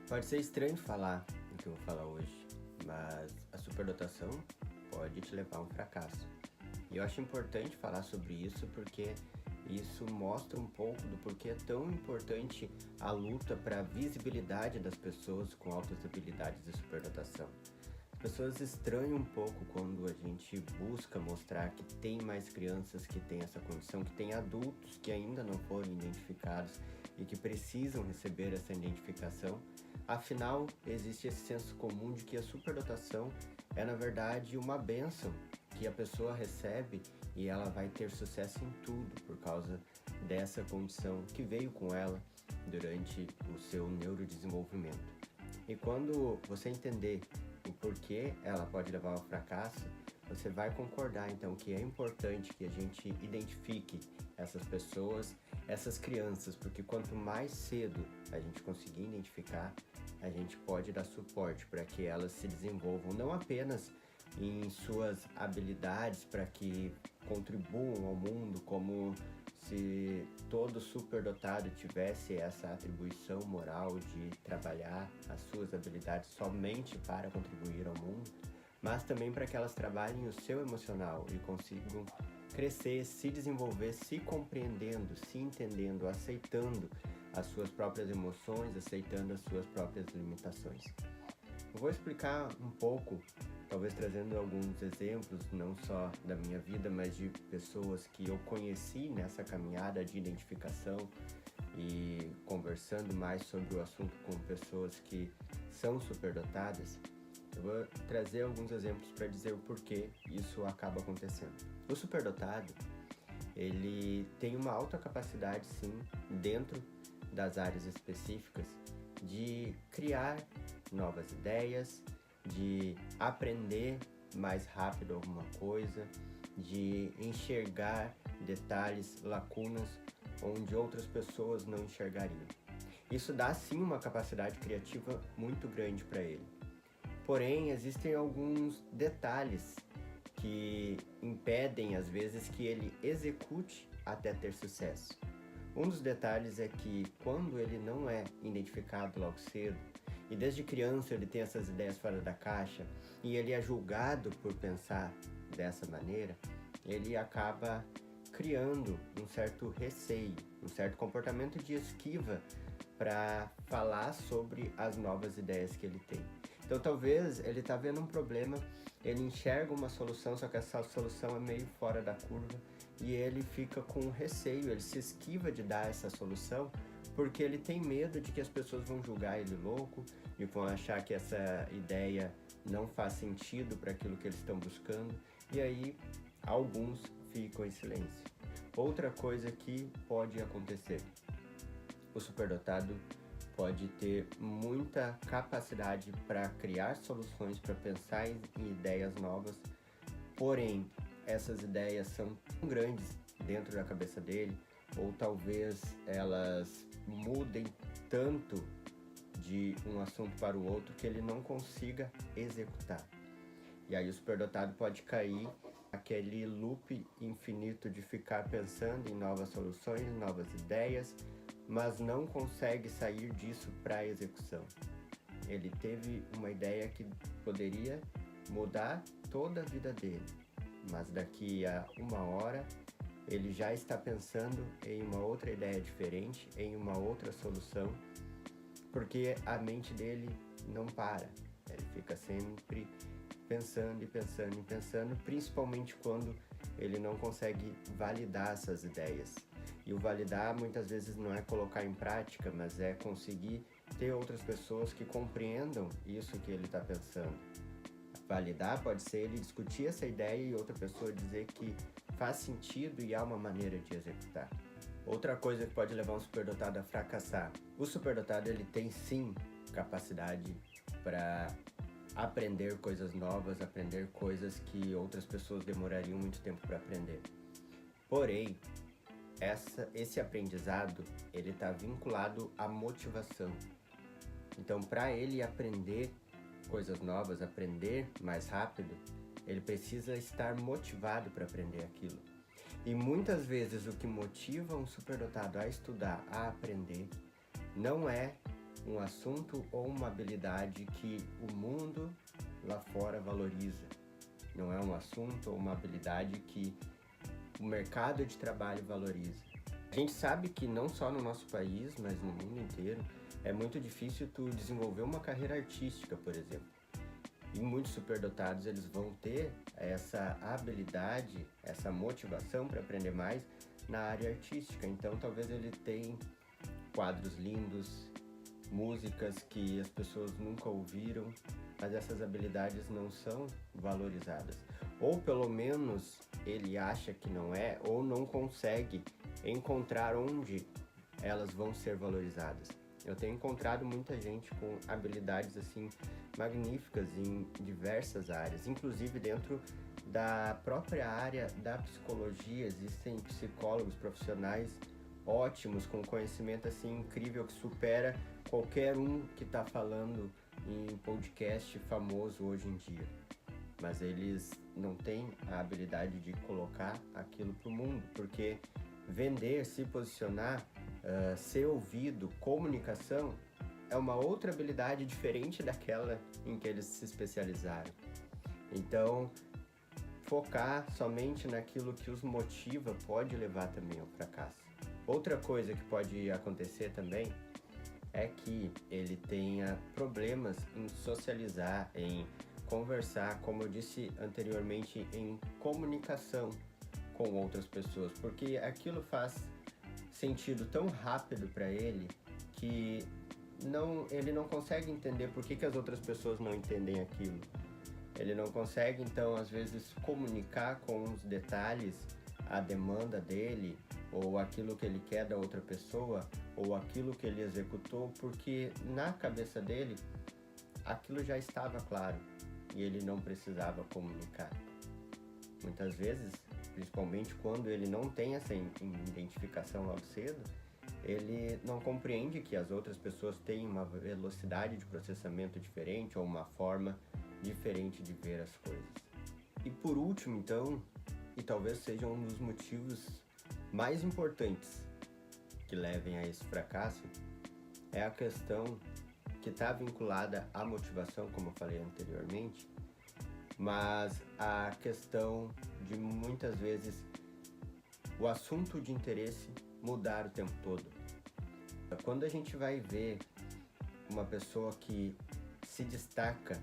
Pode ser estranho falar o que eu vou falar hoje, mas a superdotação pode te levar a um fracasso. E eu acho importante falar sobre isso porque isso mostra um pouco do porquê é tão importante a luta para a visibilidade das pessoas com altas habilidades de superdotação. As pessoas estranham um pouco quando a gente busca mostrar que tem mais crianças que têm essa condição, que tem adultos que ainda não foram identificados e que precisam receber essa identificação. Afinal, existe esse senso comum de que a superdotação é, na verdade, uma bênção que a pessoa recebe e ela vai ter sucesso em tudo por causa dessa condição que veio com ela durante o seu neurodesenvolvimento. E quando você entender o porquê ela pode levar ao fracasso, você vai concordar então que é importante que a gente identifique essas pessoas, essas crianças, porque quanto mais cedo a gente conseguir identificar, a gente pode dar suporte para que elas se desenvolvam não apenas em suas habilidades para que contribuam ao mundo, como se todo superdotado tivesse essa atribuição moral de trabalhar as suas habilidades somente para contribuir ao mundo, mas também para que elas trabalhem o seu emocional e consigam crescer, se desenvolver, se compreendendo, se entendendo, aceitando as suas próprias emoções, aceitando as suas próprias limitações. Eu vou explicar um pouco, talvez trazendo alguns exemplos, não só da minha vida, mas de pessoas que eu conheci nessa caminhada de identificação e conversando mais sobre o assunto com pessoas que são superdotadas. Eu vou trazer alguns exemplos para dizer o porquê isso acaba acontecendo. O superdotado, ele tem uma alta capacidade, sim, dentro das áreas específicas, de criar novas ideias, de aprender mais rápido alguma coisa, de enxergar detalhes, lacunas onde outras pessoas não enxergariam. Isso dá sim uma capacidade criativa muito grande para ele. Porém, existem alguns detalhes que impedem às vezes que ele execute até ter sucesso. Um dos detalhes é que quando ele não é identificado logo cedo, e desde criança ele tem essas ideias fora da caixa, e ele é julgado por pensar dessa maneira, ele acaba criando um certo receio, um certo comportamento de esquiva para falar sobre as novas ideias que ele tem. Então talvez ele está vendo um problema, ele enxerga uma solução, só que essa solução é meio fora da curva e ele fica com receio, ele se esquiva de dar essa solução porque ele tem medo de que as pessoas vão julgar ele louco e vão achar que essa ideia não faz sentido para aquilo que eles estão buscando, e aí alguns ficam em silêncio. Outra coisa que pode acontecer: o superdotado pode ter muita capacidade para criar soluções, para pensar em ideias novas, porém essas ideias são tão grandes dentro da cabeça dele, ou talvez elas mudem tanto de um assunto para o outro que ele não consiga executar. E aí o superdotado pode cair naquele loop infinito de ficar pensando em novas soluções, novas ideias, mas não consegue sair disso para a execução. Ele teve uma ideia que poderia mudar toda a vida dele, mas daqui a uma hora ele já está pensando em uma outra ideia diferente, em uma outra solução, porque a mente dele não para. Ele fica sempre pensando e pensando e pensando, principalmente quando ele não consegue validar essas ideias. E o validar muitas vezes não é colocar em prática, mas é conseguir ter outras pessoas que compreendam isso que ele está pensando. Validar pode ser ele discutir essa ideia e outra pessoa dizer que faz sentido e há uma maneira de executar. Outra coisa que pode levar um superdotado a fracassar: o superdotado ele tem sim capacidade para aprender coisas novas, aprender coisas que outras pessoas demorariam muito tempo para aprender. Porém, esse aprendizado ele está vinculado à motivação. Então, para ele aprender coisas novas, aprender mais rápido, ele precisa estar motivado para aprender aquilo. E muitas vezes o que motiva um superdotado a estudar, a aprender, não é um assunto ou uma habilidade que o mundo lá fora valoriza. Não é um assunto ou uma habilidade que o mercado de trabalho valoriza. A gente sabe que não só no nosso país, mas no mundo inteiro, é muito difícil tu desenvolver uma carreira artística, por exemplo. E muitos superdotados, eles vão ter essa habilidade, essa motivação para aprender mais na área artística. Então, talvez ele tenha quadros lindos, músicas que as pessoas nunca ouviram, mas essas habilidades não são valorizadas. Ou pelo menos ele acha que não é, ou não consegue encontrar onde elas vão ser valorizadas. Eu tenho encontrado muita gente com habilidades assim magníficas em diversas áreas, inclusive dentro da própria área da psicologia. Existem psicólogos profissionais ótimos, com conhecimento assim incrível, que supera qualquer um que está falando em podcast famoso hoje em dia. Mas eles não têm a habilidade de colocar aquilo para o mundo, porque vender, se posicionar, ser ouvido, comunicação, é uma outra habilidade diferente daquela em que eles se especializaram. Então, focar somente naquilo que os motiva pode levar também ao fracasso. Outra coisa que pode acontecer também é que ele tenha problemas em socializar, em conversar, como eu disse anteriormente, em comunicação com outras pessoas, porque aquilo faz sentido tão rápido para ele que ele não consegue entender por que as outras pessoas não entendem aquilo. Ele não consegue, então, às vezes, comunicar com os detalhes a demanda dele, ou aquilo que ele quer da outra pessoa, ou aquilo que ele executou, porque na cabeça dele aquilo já estava claro e ele não precisava comunicar. Muitas vezes, principalmente quando ele não tem essa identificação logo cedo, ele não compreende que as outras pessoas têm uma velocidade de processamento diferente ou uma forma diferente de ver as coisas. E por último, então, e talvez seja um dos motivos mais importantes que levem a esse fracasso, é a questão que está vinculada à motivação, como eu falei anteriormente, mas a questão de muitas vezes o assunto de interesse mudar o tempo todo. Quando a gente vai ver uma pessoa que se destaca,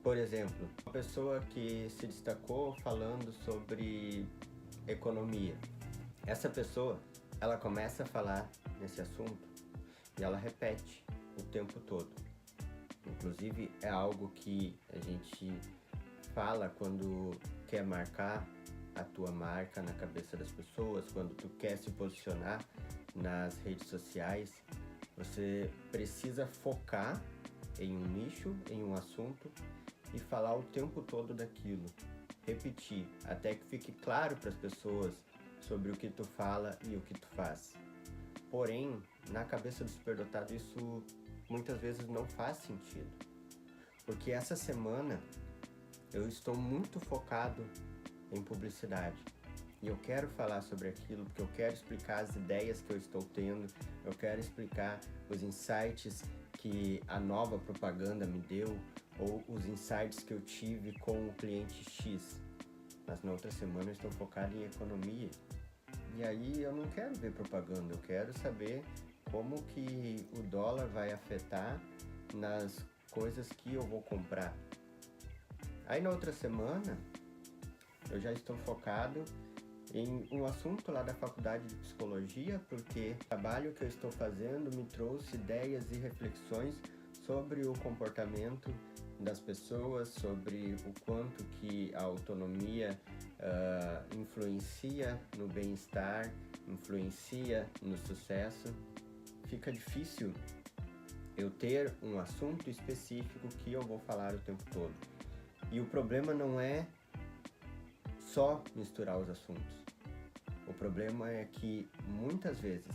por exemplo, uma pessoa que se destacou falando sobre economia, essa pessoa, ela começa a falar nesse assunto e ela repete o tempo todo. Inclusive, é algo que a gente fala quando quer marcar a tua marca na cabeça das pessoas, quando tu quer se posicionar nas redes sociais. Você precisa focar em um nicho, em um assunto e falar o tempo todo daquilo. Repetir, até que fique claro para as pessoas sobre o que tu fala e o que tu faz. Porém, na cabeça do superdotado isso muitas vezes não faz sentido. Porque essa semana eu estou muito focado em publicidade. E eu quero falar sobre aquilo porque eu quero explicar as ideias que eu estou tendo, eu quero explicar os insights que a nova propaganda me deu, ou os insights que eu tive com o cliente X. Mas na outra semana eu estou focado em economia. E aí eu não quero ver propaganda, eu quero saber como que o dólar vai afetar nas coisas que eu vou comprar. Aí na outra semana eu já estou focado em um assunto lá da faculdade de psicologia, porque o trabalho que eu estou fazendo me trouxe ideias e reflexões sobre o comportamento das pessoas, sobre o quanto que a autonomia influencia no bem-estar, influencia no sucesso. Fica difícil eu ter um assunto específico que eu vou falar o tempo todo. E o problema não é só misturar os assuntos. O problema é que muitas vezes,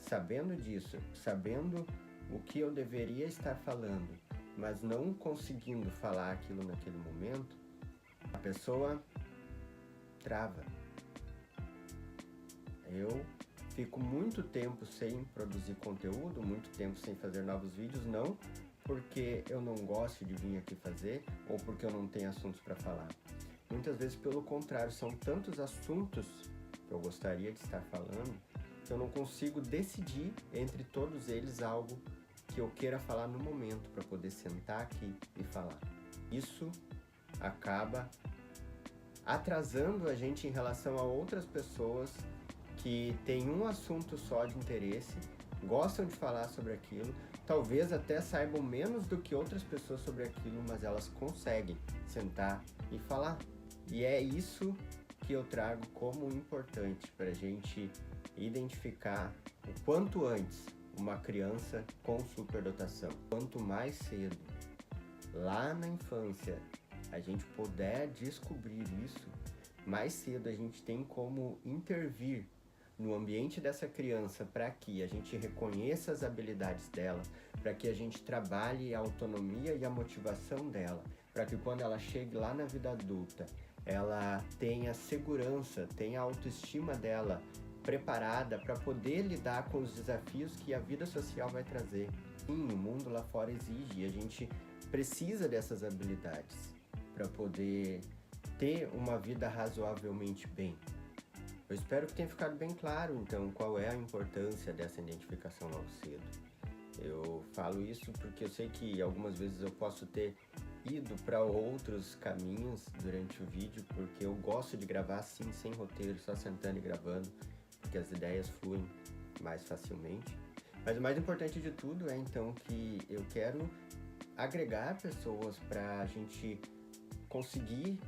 sabendo disso, sabendo o que eu deveria estar falando, mas não conseguindo falar aquilo naquele momento, a pessoa trava. Eu fico muito tempo sem produzir conteúdo, muito tempo sem fazer novos vídeos, não porque eu não gosto de vir aqui fazer ou porque eu não tenho assuntos para falar. Muitas vezes, pelo contrário, são tantos assuntos que eu gostaria de estar falando que eu não consigo decidir entre todos eles algo que eu queira falar no momento para poder sentar aqui e falar. Isso acaba atrasando a gente em relação a outras pessoas que têm um assunto só de interesse, gostam de falar sobre aquilo, talvez até saibam menos do que outras pessoas sobre aquilo, mas elas conseguem sentar e falar. E é isso que eu trago como importante para a gente identificar o quanto antes uma criança com superdotação. Quanto mais cedo, lá na infância, a gente puder descobrir isso, mais cedo a gente tem como intervir no ambiente dessa criança para que a gente reconheça as habilidades dela, para que a gente trabalhe a autonomia e a motivação dela, para que quando ela chegue lá na vida adulta, ela tenha segurança, tenha a autoestima dela preparada para poder lidar com os desafios que a vida social vai trazer. Sim, o mundo lá fora exige e a gente precisa dessas habilidades para poder ter uma vida razoavelmente bem. Eu espero que tenha ficado bem claro, então, qual é a importância dessa identificação logo cedo. Eu falo isso porque eu sei que algumas vezes eu posso ter ido para outros caminhos durante o vídeo, porque eu gosto de gravar assim, sem roteiro, só sentando e gravando, porque as ideias fluem mais facilmente. Mas o mais importante de tudo é, então, que eu quero agregar pessoas para a gente conseguir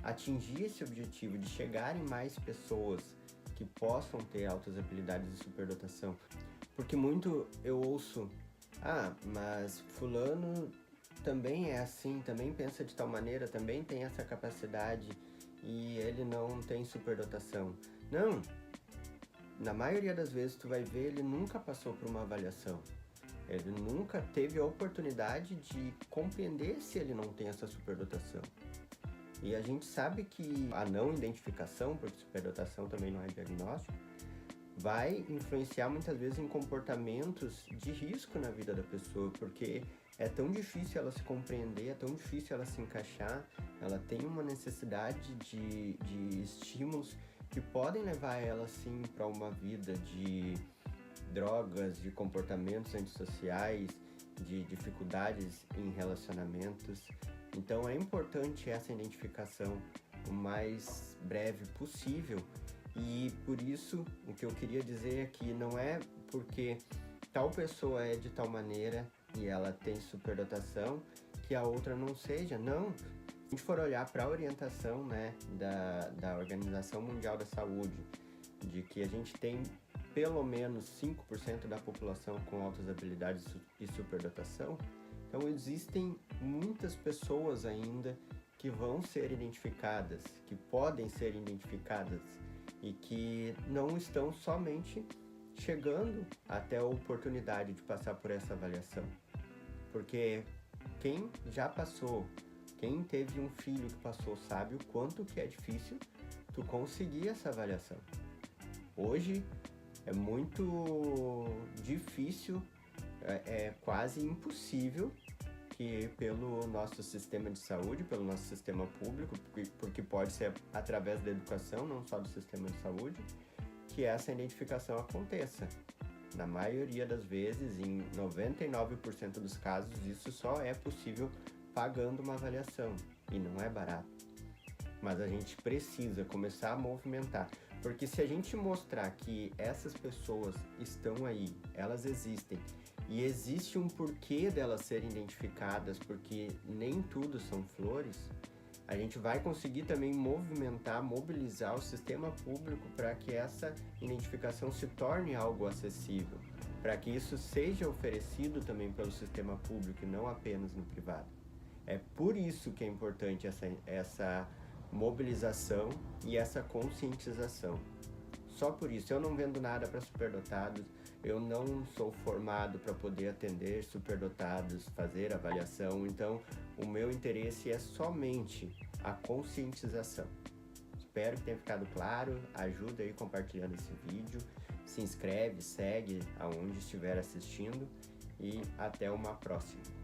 atingir esse objetivo de chegar em mais pessoas que possam ter altas habilidades de superdotação. Porque muito eu ouço, mas fulano também é assim, também pensa de tal maneira, também tem essa capacidade e ele não tem superdotação. Não, na maioria das vezes tu vai ver, ele nunca passou por uma avaliação. Ele nunca teve a oportunidade de compreender se ele não tem essa superdotação. E a gente sabe que a não identificação, porque superdotação também não é diagnóstico, vai influenciar muitas vezes em comportamentos de risco na vida da pessoa, porque é tão difícil ela se compreender, é tão difícil ela se encaixar, ela tem uma necessidade de estímulos que podem levar ela, sim, para uma vida de drogas, de comportamentos antissociais, de dificuldades em relacionamentos. Então é importante essa identificação o mais breve possível e por isso o que eu queria dizer é que não é porque tal pessoa é de tal maneira e ela tem superdotação que a outra não seja, não. Se a gente for olhar para a orientação, né, da Organização Mundial da Saúde, de que a gente tem pelo menos 5% da população com altas habilidades e superdotação, então existem muitas pessoas ainda que vão ser identificadas, que podem ser identificadas e que não estão somente chegando até a oportunidade de passar por essa avaliação. Porque quem já passou, quem teve um filho que passou, sabe o quanto que é difícil tu conseguir essa avaliação. Hoje é muito difícil, é quase impossível que pelo nosso sistema de saúde, pelo nosso sistema público, porque pode ser através da educação, não só do sistema de saúde, que essa identificação aconteça. Na maioria das vezes, em 99% dos casos, isso só é possível pagando uma avaliação, e não é barato. Mas a gente precisa começar a movimentar, porque se a gente mostrar que essas pessoas estão aí, elas existem, e existe um porquê delas serem identificadas, porque nem tudo são flores, a gente vai conseguir também mobilizar o sistema público para que essa identificação se torne algo acessível, para que isso seja oferecido também pelo sistema público e não apenas no privado. É por isso que é importante essa mobilização e essa conscientização. Só por isso, eu não vendo nada para superdotados, eu não sou formado para poder atender superdotados, fazer avaliação, então o meu interesse é somente a conscientização. Espero que tenha ficado claro, ajuda aí compartilhando esse vídeo. se inscreve, segue aonde estiver assistindo e até uma próxima.